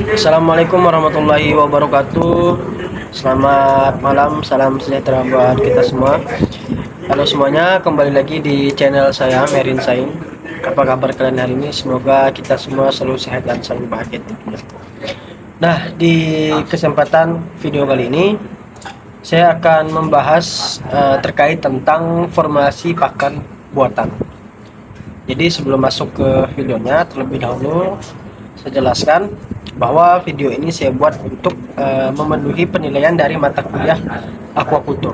Assalamualaikum warahmatullahi wabarakatuh. Selamat malam, salam sejahtera buat kita semua. Halo semuanya, kembali lagi di channel saya Merin Sain. Apa kabar kalian hari ini? Semoga kita semua selalu sehat dan selalu bahagia tentunya. Nah, di kesempatan video kali ini saya akan membahas terkait tentang formulasi pakan buatan. Jadi sebelum masuk ke videonya, terlebih dahulu saya jelaskan bahwa video ini saya buat untuk memenuhi penilaian dari mata kuliah aquaculture.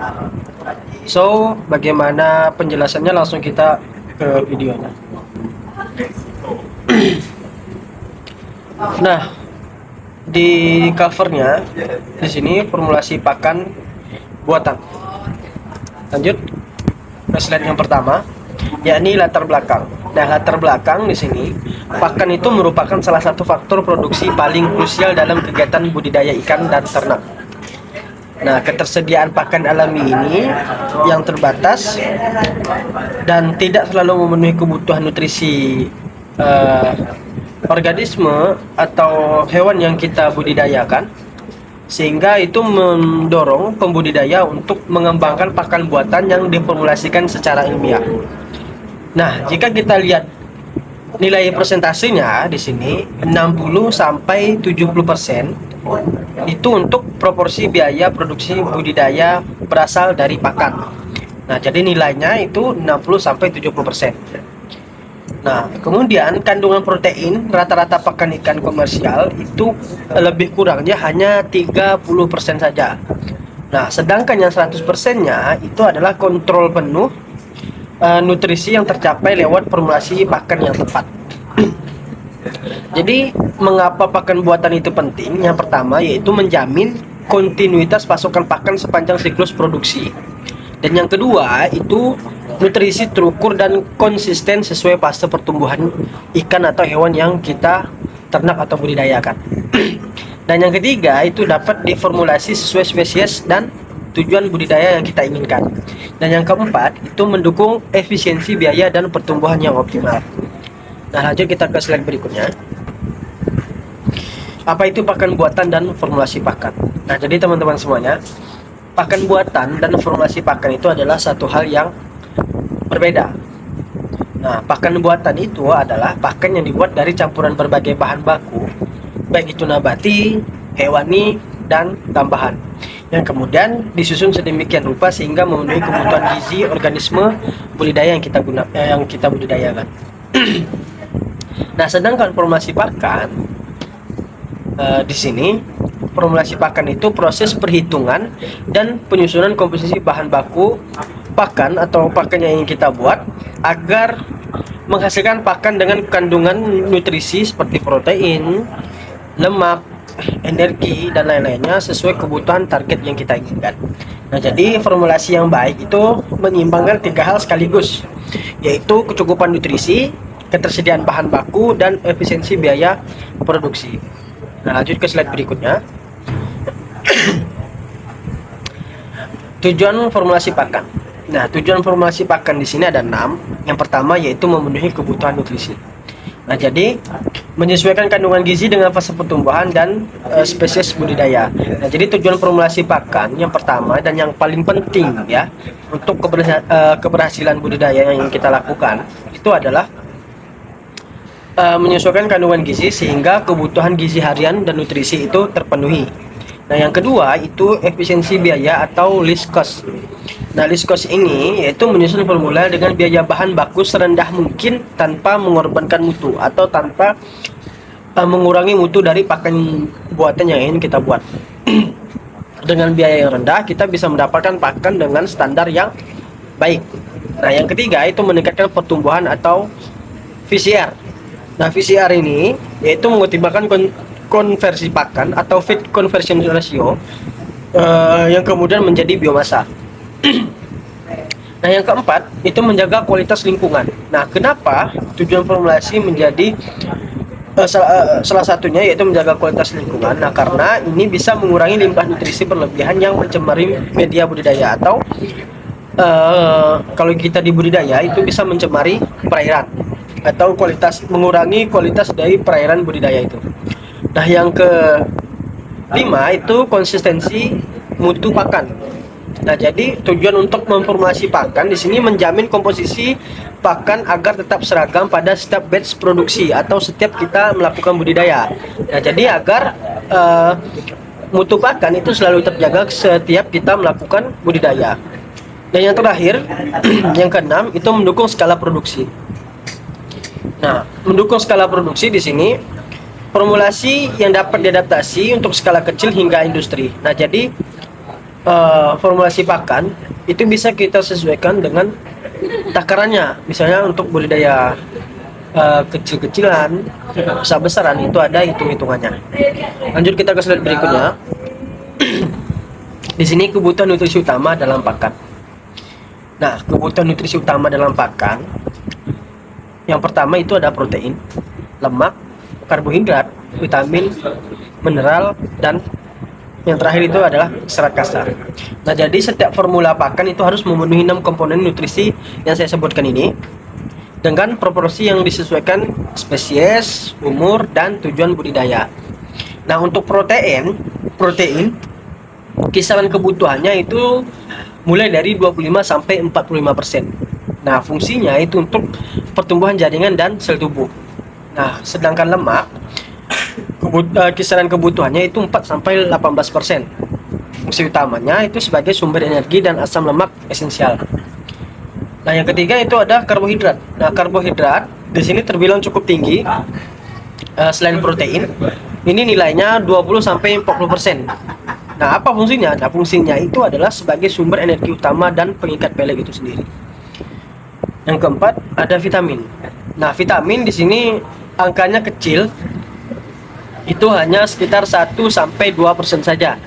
So, bagaimana penjelasannya, langsung kita ke videonya. Nah, di covernya di sini formulasi pakan buatan. Lanjut ke slide yang pertama, yakni latar belakang. Nah, latar belakang di sini, pakan itu merupakan salah satu faktor produksi paling krusial dalam kegiatan budidaya ikan dan ternak. Nah, ketersediaan pakan alami ini yang terbatas dan tidak selalu memenuhi kebutuhan nutrisi organisme atau hewan yang kita budidayakan, sehingga itu mendorong pembudidaya untuk mengembangkan pakan buatan yang diformulasikan secara ilmiah. Nah, jika kita lihat nilai persentasenya di sini 60 sampai 70% itu untuk proporsi biaya produksi budidaya berasal dari pakan. Nah, jadi nilainya itu 60 sampai 70%. Nah, kemudian kandungan protein rata-rata pakan ikan komersial itu lebih kurangnya hanya 30% saja. Nah, sedangkan yang 100%-nya itu adalah kontrol penuh nutrisi yang tercapai lewat formulasi pakan yang tepat. Jadi, mengapa pakan buatan itu penting? Yang pertama yaitu menjamin kontinuitas pasokan pakan sepanjang siklus produksi. Dan yang kedua itu nutrisi terukur dan konsisten sesuai fase pertumbuhan ikan atau hewan yang kita ternak atau budidayakan. Dan yang ketiga itu dapat diformulasi sesuai spesies dan tujuan budidaya yang kita inginkan. Dan yang keempat itu mendukung efisiensi biaya dan pertumbuhan yang optimal. Nah, lanjut kita ke slide berikutnya. Apa itu pakan buatan dan formulasi pakan? Nah, jadi teman-teman semuanya, pakan buatan dan formulasi pakan itu adalah satu hal yang berbeda. Nah, pakan buatan itu adalah pakan yang dibuat dari campuran berbagai bahan baku, baik itu nabati, hewani, dan tambahan, yang kemudian disusun sedemikian rupa sehingga memenuhi kebutuhan gizi organisme budidaya yang kita budidayakan. Nah, sedangkan formulasi pakan di sini, formulasi pakan itu proses perhitungan dan penyusunan komposisi bahan baku pakan atau pakan yang ingin kita buat agar menghasilkan pakan dengan kandungan nutrisi seperti protein, lemak, energi, dan lain-lainnya sesuai kebutuhan target yang kita inginkan. Nah, jadi formulasi yang baik itu menyeimbangkan tiga hal sekaligus, yaitu kecukupan nutrisi, ketersediaan bahan baku, dan efisiensi biaya produksi. Nah, lanjut ke slide berikutnya. Tujuan formulasi pakan. Nah, tujuan formulasi pakan di sini ada 6. Yang pertama yaitu memenuhi kebutuhan nutrisi. Nah, jadi menyesuaikan kandungan gizi dengan fase pertumbuhan dan spesies budidaya. Nah, jadi tujuan formulasi pakan yang pertama dan yang paling penting ya untuk keberhasilan budidaya yang kita lakukan itu adalah menyesuaikan kandungan gizi sehingga kebutuhan gizi harian dan nutrisi itu terpenuhi. Nah, yang kedua itu efisiensi biaya atau least cost. Nah, least cost ini yaitu menyusun formula dengan biaya bahan baku serendah mungkin tanpa mengorbankan mutu atau tanpa mengurangi mutu dari pakan buatan yang ingin kita buat. Dengan biaya yang rendah kita bisa mendapatkan pakan dengan standar yang baik. Nah, yang ketiga itu meningkatkan pertumbuhan atau VCR. Nah, VCR ini yaitu mengoptimalkan konversi pakan atau feed conversion ratio yang kemudian menjadi biomasa. Nah, yang keempat itu menjaga kualitas lingkungan. Nah, kenapa tujuan formulasi menjadi salah satunya yaitu menjaga kualitas lingkungan? Nah, karena ini bisa mengurangi limbah nutrisi berlebihan yang mencemari media budidaya atau kalau kita di budidaya itu bisa mencemari perairan atau mengurangi kualitas dari perairan budidaya itu. Nah, yang kelima itu konsistensi mutu pakan. Nah, jadi tujuan untuk memformulasi pakan di sini menjamin komposisi pakan agar tetap seragam pada setiap batch produksi atau setiap kita melakukan budidaya. Nah, jadi agar mutu pakan itu selalu terjaga setiap kita melakukan budidaya. Dan yang terakhir, yang keenam itu mendukung skala produksi. Nah, mendukung skala produksi di sini formulasi yang dapat diadaptasi untuk skala kecil hingga industri. Nah, jadi formulasi pakan itu bisa kita sesuaikan dengan takarannya. Misalnya untuk budidaya kecil-kecilan, besar-besaran itu ada hitung-hitungannya. Lanjut kita ke slide berikutnya. Di sini kebutuhan nutrisi utama dalam pakan. Nah, kebutuhan nutrisi utama dalam pakan yang pertama itu ada protein, lemak, karbohidrat, vitamin, mineral, dan yang terakhir itu adalah serat kasar. Nah, jadi setiap formula pakan itu harus memenuhi 6 komponen nutrisi yang saya sebutkan ini dengan proporsi yang disesuaikan spesies, umur, dan tujuan budidaya. Nah, untuk protein kisaran kebutuhannya itu mulai dari 25 sampai 45%. Nah, fungsinya itu untuk pertumbuhan jaringan dan sel tubuh. Nah, sedangkan lemak kisaran kebutuhannya itu 4 sampai 18%. Fungsi utamanya itu sebagai sumber energi dan asam lemak esensial. Nah, yang ketiga itu ada karbohidrat. Nah, karbohidrat di sini terbilang cukup tinggi selain protein. Ini nilainya 20 sampai 40%. Nah, apa fungsinya? Nah, fungsinya itu adalah sebagai sumber energi utama dan pengikat pelet itu sendiri. Yang keempat ada vitamin. Nah, vitamin di sini angkanya kecil, itu hanya sekitar 1 sampai 2% saja.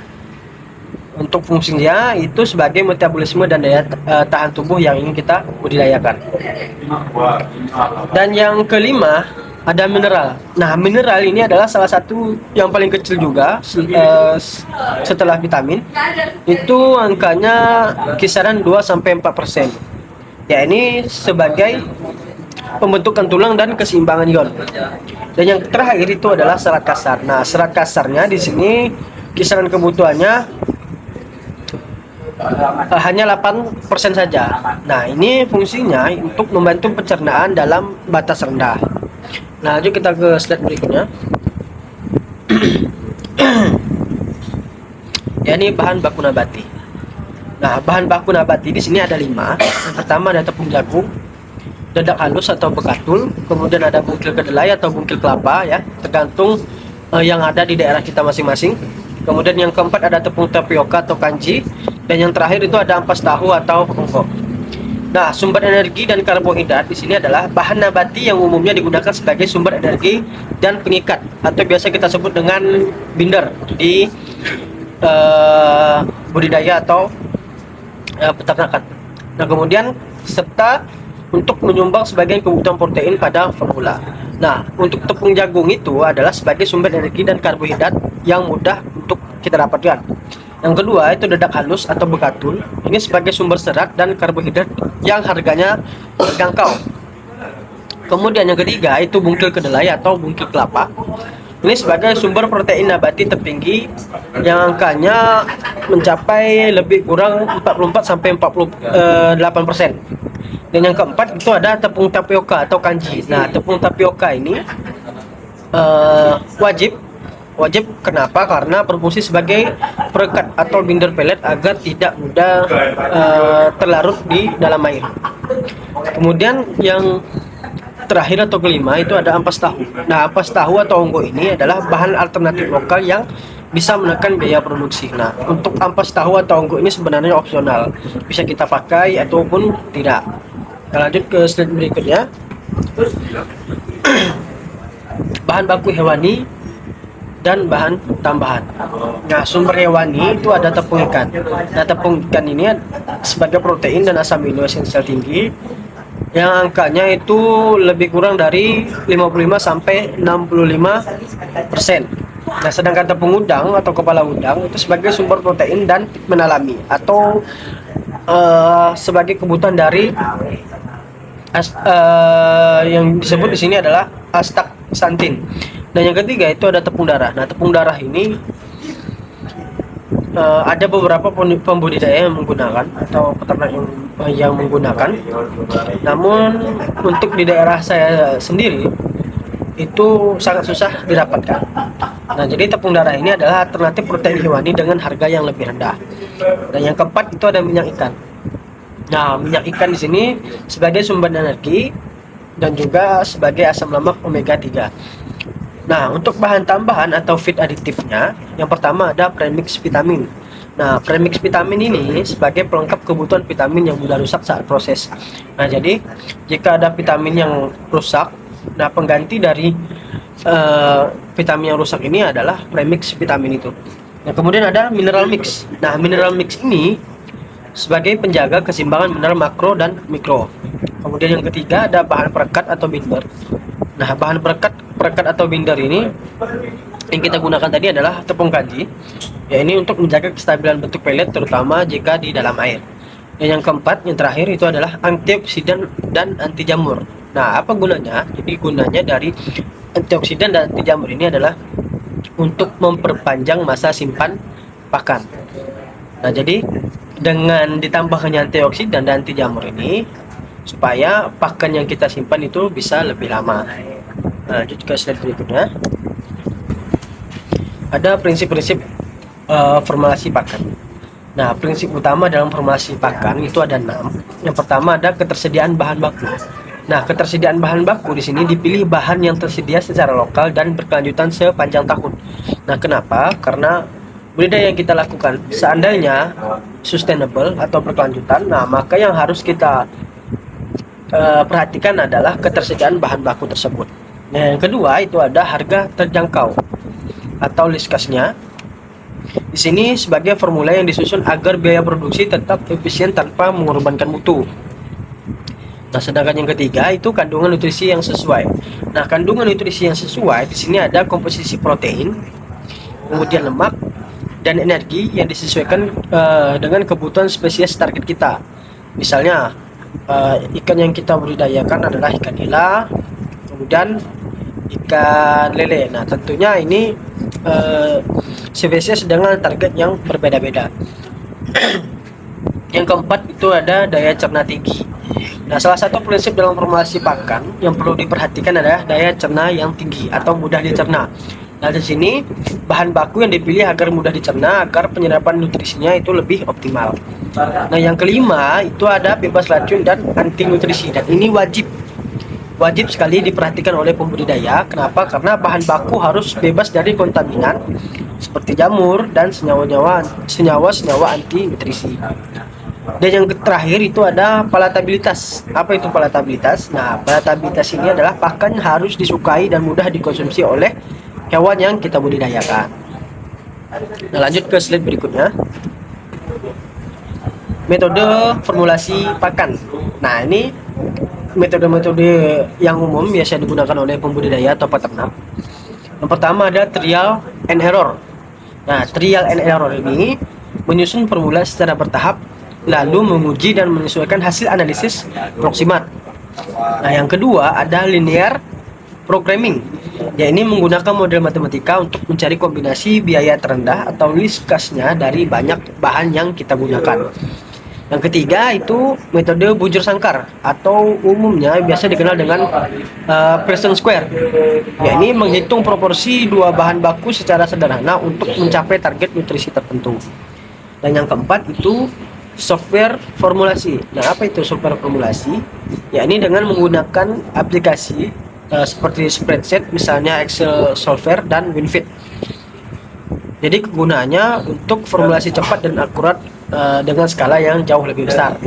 Untuk fungsinya itu sebagai metabolisme dan daya tahan tubuh yang ingin kita budidayakan. Dan yang kelima ada mineral. Nah, mineral ini adalah salah satu yang paling kecil juga setelah vitamin. Itu angkanya kisaran 2 sampai 4%. Ya, ini sebagai pembentukan tulang dan keseimbangan ion. Dan yang terakhir itu adalah serat kasar. Nah, serat kasarnya di sini kisaran kebutuhannya hanya 8% saja. Nah, ini fungsinya untuk membantu pencernaan dalam batas rendah. Nah, lanjut kita ke slide berikutnya. Ya, ini bahan baku nabati. Nah, bahan baku nabati di sini ada 5. Yang pertama ada tepung jagung, dadak halus atau bekatul, kemudian ada bungkil kedelai atau bungkil kelapa ya, tergantung yang ada di daerah kita masing-masing. Kemudian yang keempat ada tepung tapioka atau kanji, dan yang terakhir itu ada ampas tahu atau ongkok. Nah, sumber energi dan karbohidrat di sini adalah bahan nabati yang umumnya digunakan sebagai sumber energi dan pengikat atau biasa kita sebut dengan binder di budidaya atau peternakan. Nah, kemudian serta untuk menyumbang sebagian kebutuhan protein pada formula. Nah, untuk tepung jagung itu adalah sebagai sumber energi dan karbohidrat yang mudah untuk kita dapatkan. Yang kedua itu dadak halus atau bekatul. Ini sebagai sumber serat dan karbohidrat yang harganya terjangkau. Kemudian yang ketiga itu bungkil kedelai atau bungkil kelapa. Ini sebagai sumber protein nabati tertinggi yang angkanya mencapai lebih kurang 44 sampai 48%. Dan yang keempat itu ada tepung tapioka atau kanji. Nah, tepung tapioka ini wajib kenapa? Karena berfungsi sebagai perekat atau binder pelet agar tidak mudah terlarut di dalam air. Kemudian yang terakhir atau kelima itu ada ampas tahu. Nah, ampas tahu atau onggo ini adalah bahan alternatif lokal yang bisa menekan biaya produksi. Nah, untuk ampas tahu atau onggo ini sebenarnya opsional, bisa kita pakai ataupun tidak. Kita lanjut ke slide berikutnya. Bahan baku hewani dan bahan tambahan. Nah, sumber hewani itu ada tepung ikan. Nah, tepung ikan ini sebagai protein dan asam amino esensial tinggi yang angkanya itu lebih kurang dari 55 sampai 65%. Nah, sedangkan tepung udang atau kepala udang itu sebagai sumber protein dan pigmen alami atau sebagai kebutuhan dari yang disebut di sini adalah astaksantin. Dan yang ketiga itu ada tepung darah. Nah, tepung darah ini ada beberapa pembudidaya yang menggunakan atau peternak yang menggunakan. Namun untuk di daerah saya sendiri itu sangat susah didapatkan. Nah, jadi tepung darah ini adalah alternatif protein hewani dengan harga yang lebih rendah. Dan yang keempat itu ada minyak ikan. Nah, minyak ikan di sini sebagai sumber energi dan juga sebagai asam lemak omega 3. Nah, untuk bahan tambahan atau feed aditifnya, yang pertama ada premix vitamin. Nah, premix vitamin ini sebagai pelengkap kebutuhan vitamin yang mudah rusak saat proses. Nah, jadi jika ada vitamin yang rusak, nah pengganti dari vitamin yang rusak ini adalah premix vitamin itu. Nah, kemudian ada mineral mix. Nah, mineral mix ini sebagai penjaga keseimbangan mineral makro dan mikro. Kemudian yang ketiga ada bahan perekat atau binder. Nah, bahan perekat atau binder ini yang kita gunakan tadi adalah tepung kanji. Ya, ini untuk menjaga kestabilan bentuk pelet terutama jika di dalam air. Dan yang keempat, yang terakhir itu adalah antioksidan dan anti jamur. Nah, apa gunanya? Jadi gunanya dari antioksidan dan anti jamur ini adalah untuk memperpanjang masa simpan pakan. Nah, jadi dengan ditambahkannya antioksidan dan anti jamur ini supaya pakan yang kita simpan itu bisa lebih lama. Nah, lanjut ke slide berikutnya. Ada prinsip-prinsip formulasi pakan. Nah, prinsip utama dalam formulasi pakan itu ada 6. Yang pertama ada ketersediaan bahan baku. Nah, ketersediaan bahan baku di sini dipilih bahan yang tersedia secara lokal dan berkelanjutan sepanjang tahun. Nah, kenapa? Karena budidaya yang kita lakukan seandainya sustainable atau berkelanjutan, nah maka yang harus kita perhatikan adalah ketersediaan bahan baku tersebut. Nah, yang kedua itu ada harga terjangkau atau list cost-nya. Di sini sebagai formula yang disusun agar biaya produksi tetap efisien tanpa mengorbankan mutu. Nah, sedangkan yang ketiga itu kandungan nutrisi yang sesuai. Nah, kandungan nutrisi yang sesuai di sini ada komposisi protein, kemudian lemak dan energi yang disesuaikan dengan kebutuhan spesies target kita. Misalnya ikan yang kita budidayakan adalah ikan nila, kemudian ikan lele. Nah, tentunya ini spesies dengan target yang berbeda-beda. Yang keempat itu ada daya cerna tinggi. Nah, salah satu prinsip dalam formulasi pakan yang perlu diperhatikan adalah daya cerna yang tinggi atau mudah dicerna. Nah, di sini bahan baku yang dipilih agar mudah dicerna agar penyerapan nutrisinya itu lebih optimal. Nah, yang kelima itu ada bebas racun dan anti nutrisi, dan ini wajib sekali diperhatikan oleh pembudidaya. Kenapa? Karena bahan baku harus bebas dari kontaminan seperti jamur dan senyawa anti nutrisi. Dan yang terakhir itu ada palatabilitas. Apa itu palatabilitas? Nah, palatabilitas ini adalah pakan harus disukai dan mudah dikonsumsi oleh hewan yang kita budidayakan. Nah, lanjut ke slide berikutnya. Metode formulasi pakan. Nah, ini metode-metode yang umum biasa digunakan oleh pembudidaya atau peternak. Yang pertama ada trial and error. Nah, trial and error ini menyusun formula secara bertahap, lalu menguji dan menyesuaikan hasil analisis proximat. Nah, yang kedua ada linear programming. Ya, ini menggunakan model matematika untuk mencari kombinasi biaya terendah atau least cost-nya dari banyak bahan yang kita gunakan. Yang ketiga itu metode bujur sangkar atau umumnya biasa dikenal dengan Pearson Square. Ya, ini menghitung proporsi dua bahan baku secara sederhana untuk mencapai target nutrisi tertentu. Dan yang keempat itu software formulasi. Nah, apa itu software formulasi? Ya, ini dengan menggunakan aplikasi seperti spreadsheet, misalnya Excel Solver dan WinFit. Jadi kegunaannya untuk formulasi cepat dan akurat dengan skala yang jauh lebih besar.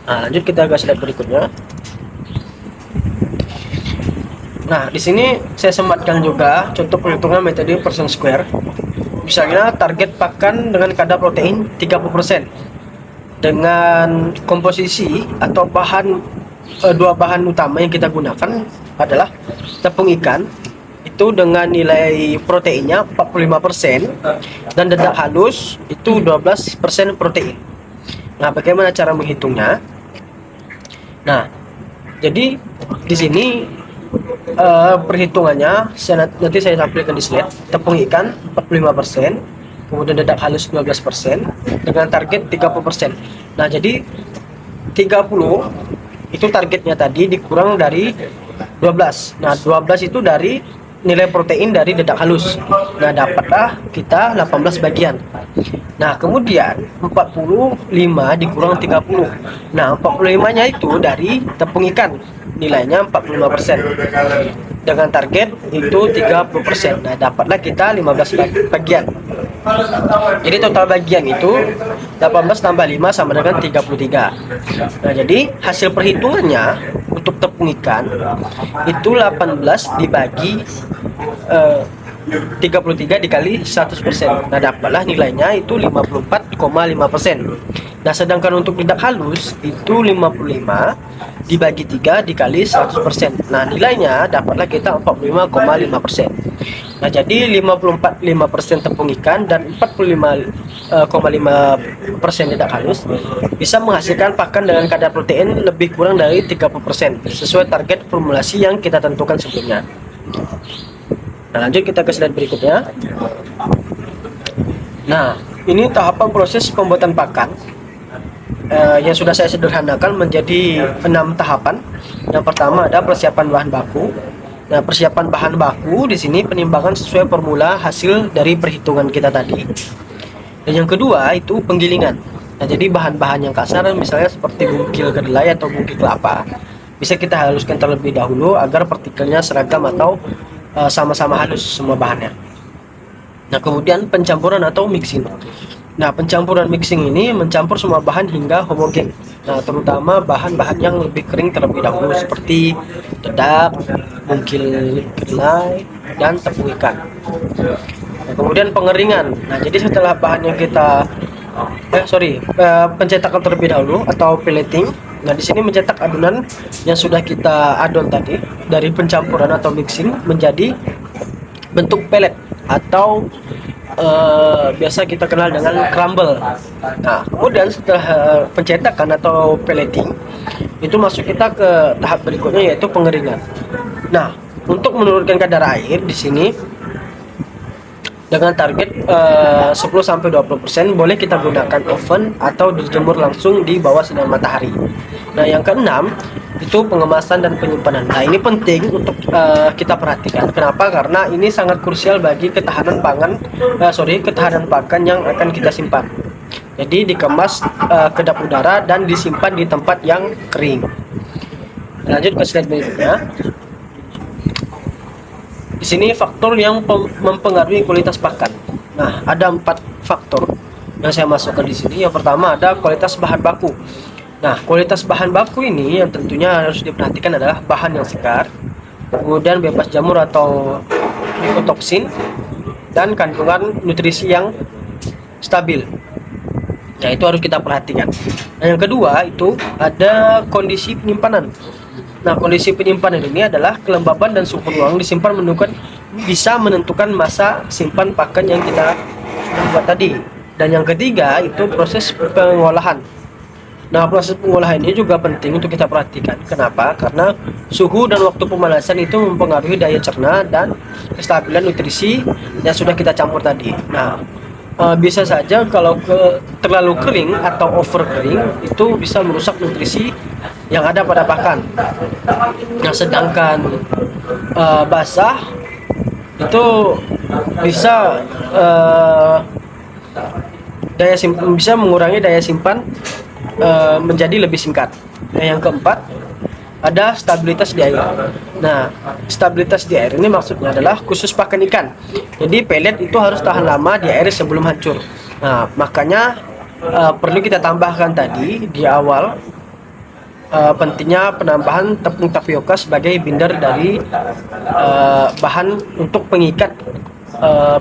Nah, lanjut kita ke slide berikutnya. Nah, di sini saya sematkan juga contoh perhitungan metode Pearson Square. Misalnya target pakan dengan kadar protein 30%. Dengan komposisi atau dua bahan utama yang kita gunakan adalah tepung ikan itu dengan nilai proteinnya 45% dan dedak halus itu 12% protein. Nah, bagaimana cara menghitungnya? Nah, jadi di sini perhitungannya nanti saya tampilkan di slide. Tepung ikan 45%, kemudian dedak halus 12% dengan target 30%. Nah, jadi 30 itu targetnya tadi dikurang dari 12. Nah, 12 itu dari nilai protein dari dedak halus. Nah, dapatlah kita 18 bagian. Nah, kemudian 45 dikurang 30. Nah, 45-nya itu dari tepung ikan. Nilainya 45%. Dengan target itu 30%. Nah, dapatlah kita 15 bagian. Jadi total bagian itu 18 tambah 5 sama dengan 33. Nah, jadi hasil perhitungannya untuk tepung ikan itu 18 dibagi 33 dikali 100%. Nah, dapatlah nilainya itu 54,5%. Nah, sedangkan untuk dedak halus itu 55 dibagi 3 dikali 100%. Nah, nilainya dapatlah kita 45,5%. Nah, jadi 54,5% tepung ikan dan 45,5% dedak halus bisa menghasilkan pakan dengan kadar protein lebih kurang dari 30% sesuai target formulasi yang kita tentukan sebelumnya. Nah, lanjut kita ke slide berikutnya. Nah, ini tahapan proses pembuatan pakan yang sudah saya sederhanakan menjadi 6 tahapan. Yang pertama ada persiapan bahan baku. Nah, persiapan bahan baku di sini penimbangan sesuai formula hasil dari perhitungan kita tadi. Dan yang kedua itu penggilingan. Nah, jadi bahan-bahan yang kasar misalnya seperti bungkil kedelai atau bungkil kelapa bisa kita haluskan terlebih dahulu agar partikelnya seragam atau sama-sama halus semua bahannya. Nah, kemudian pencampuran atau mixing. Nah, pencampuran mixing ini mencampur semua bahan hingga homogen. Nah, terutama bahan-bahan yang lebih kering terlebih dahulu seperti dedak, bungkil kedelai, dan tepung ikan. Nah, kemudian pengeringan. Nah, jadi setelah bahan yang kita pencetakan terlebih dahulu atau pelleting. Nah, di sini mencetak adonan yang sudah kita adon tadi dari pencampuran atau mixing menjadi bentuk pellet atau biasa kita kenal dengan crumble. Nah, kemudian setelah pencetakan atau pelleting itu masuk kita ke tahap berikutnya yaitu pengeringan. Nah, untuk menurunkan kadar air di sini dengan target 10-20% boleh kita gunakan oven atau dijemur langsung di bawah sinar matahari. Nah, yang keenam itu pengemasan dan penyimpanan. Nah, ini penting untuk kita perhatikan. Kenapa? Karena ini sangat krusial bagi ketahanan ketahanan pakan yang akan kita simpan. Jadi dikemas kedap udara dan disimpan di tempat yang kering. Lanjut ke slide berikutnya. Di sini faktor yang mempengaruhi kualitas pakan. Nah, ada 4 faktor yang saya masukkan di sini. Yang pertama ada kualitas bahan baku. Nah, kualitas bahan baku ini yang tentunya harus diperhatikan adalah bahan yang segar, kemudian bebas jamur atau mikotoksin, dan kandungan nutrisi yang stabil. Nah, itu harus kita perhatikan. Nah, yang kedua itu ada kondisi penyimpanan. Nah, kondisi penyimpanan ini adalah kelembaban dan suhu ruang disimpan bisa menentukan masa simpan pakan yang kita buat tadi. Dan yang ketiga itu proses pengolahan. Nah, proses pengolahan ini juga penting untuk kita perhatikan. Kenapa? Karena suhu dan waktu pemanasan itu mempengaruhi daya cerna dan kestabilan nutrisi yang sudah kita campur tadi. Nah, bisa saja kalau terlalu kering atau over kering itu bisa merusak nutrisi yang ada pada pakan. Nah, sedangkan basah itu bisa bisa mengurangi daya simpan menjadi lebih singkat. Nah, yang keempat ada stabilitas di air. Nah, stabilitas di air ini maksudnya adalah khusus pakan ikan. Jadi pellet itu harus tahan lama di air sebelum hancur. Nah, makanya perlu kita tambahkan tadi di awal pentingnya penambahan tepung tapioka sebagai binder dari bahan untuk pengikat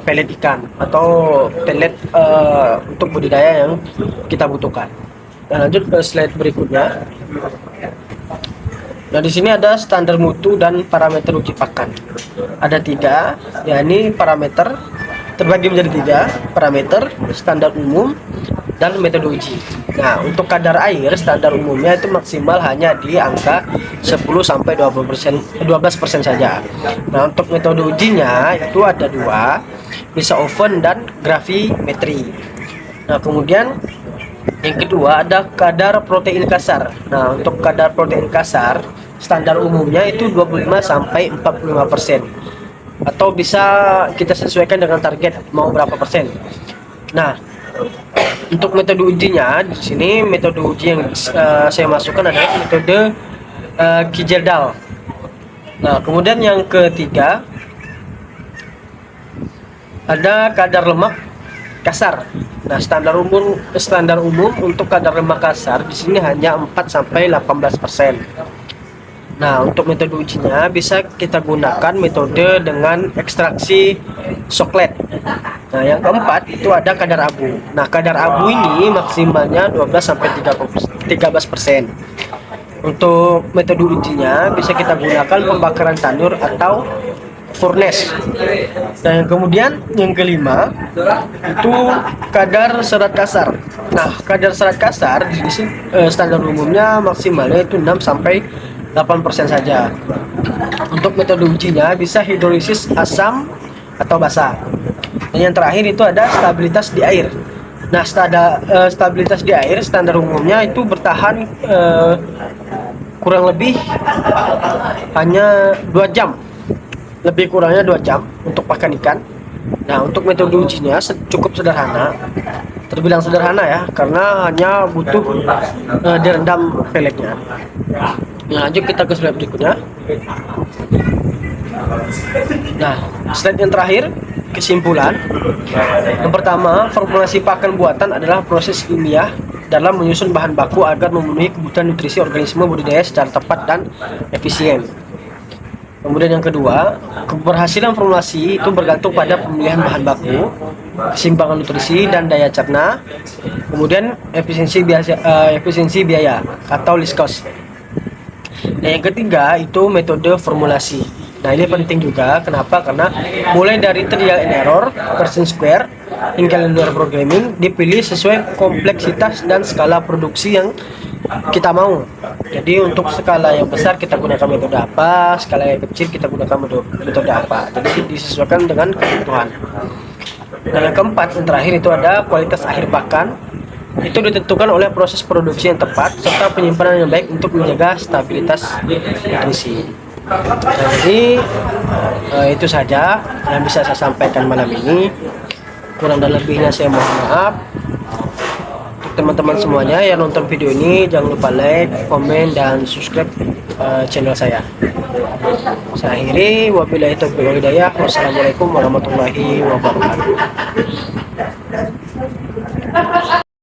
pellet ikan atau pellet untuk budidaya yang kita butuhkan. Nah, lanjut ke slide berikutnya. Nah, di sini ada standar mutu dan parameter uji pakan. Ada 3, yakni parameter terbagi menjadi 3, parameter, standar umum, dan metode uji. Nah, untuk kadar air standar umumnya itu maksimal hanya di angka 10-20%, 12% saja. Nah, untuk metode ujinya itu ada dua, bisa oven dan gravimetri. Nah, kemudian yang kedua ada kadar protein kasar. Nah, untuk kadar protein kasar standar umumnya itu 25-45%, atau bisa kita sesuaikan dengan target mau berapa persen. Nah, untuk metode ujinya di sini metode uji yang saya masukkan adalah metode Kijerdal. Nah, kemudian yang ketiga ada kadar lemak kasar. Nah, standar umum untuk kadar lemak kasar di sini hanya 4-18%. Nah, untuk metode ujinya bisa kita gunakan metode dengan ekstraksi coklat. Nah, yang keempat itu ada kadar abu. Nah, kadar abu ini maksimalnya 12-13%. Untuk metode ujinya bisa kita gunakan pembakaran tanur atau furnace. Dan kemudian yang kelima itu kadar serat kasar. Nah, kadar serat kasar di sini standar umumnya maksimalnya itu 6-8% saja. Untuk metode ujinya bisa hidrolisis asam atau basa. Dan yang terakhir itu ada stabilitas di air. Nah, stabilitas di air standar umumnya itu bertahan kurang lebih hanya 2 jam. Lebih kurangnya 2 jam untuk pakan ikan. Nah, untuk metode ujinya cukup sederhana. Terbilang sederhana ya, karena hanya butuh direndam peletnya. Nah, lanjut kita ke slide berikutnya. Nah, slide yang terakhir, kesimpulan. Yang pertama, formulasi pakan buatan adalah proses ilmiah dalam menyusun bahan baku agar memenuhi kebutuhan nutrisi organisme budidaya secara tepat dan efisien. Kemudian yang kedua, keberhasilan formulasi itu bergantung pada pemilihan bahan baku, keseimbangan nutrisi dan daya cerna, kemudian efisiensi biaya atau least cost. Nah, yang ketiga itu metode formulasi. Nah, ini penting juga. Kenapa? Karena mulai dari trial and error, percent square, hingga linear programming dipilih sesuai kompleksitas dan skala produksi yang kita mau. Jadi untuk skala yang besar kita gunakan metode apa, skala yang kecil kita gunakan metode apa. Jadi disesuaikan dengan kebutuhan. Dan yang keempat, yang terakhir itu ada kualitas akhir pakan. Itu ditentukan oleh proses produksi yang tepat serta penyimpanan yang baik untuk menjaga stabilitas nutrisi. Jadi itu saja yang bisa saya sampaikan malam ini. Kurang dan lebihnya saya mohon maaf. Teman-teman semuanya yang nonton video ini jangan lupa like, komen, dan subscribe channel saya. Saya akhiri, wabillahi taufiq wal hidayah. Wassalamualaikum warahmatullahi wabarakatuh.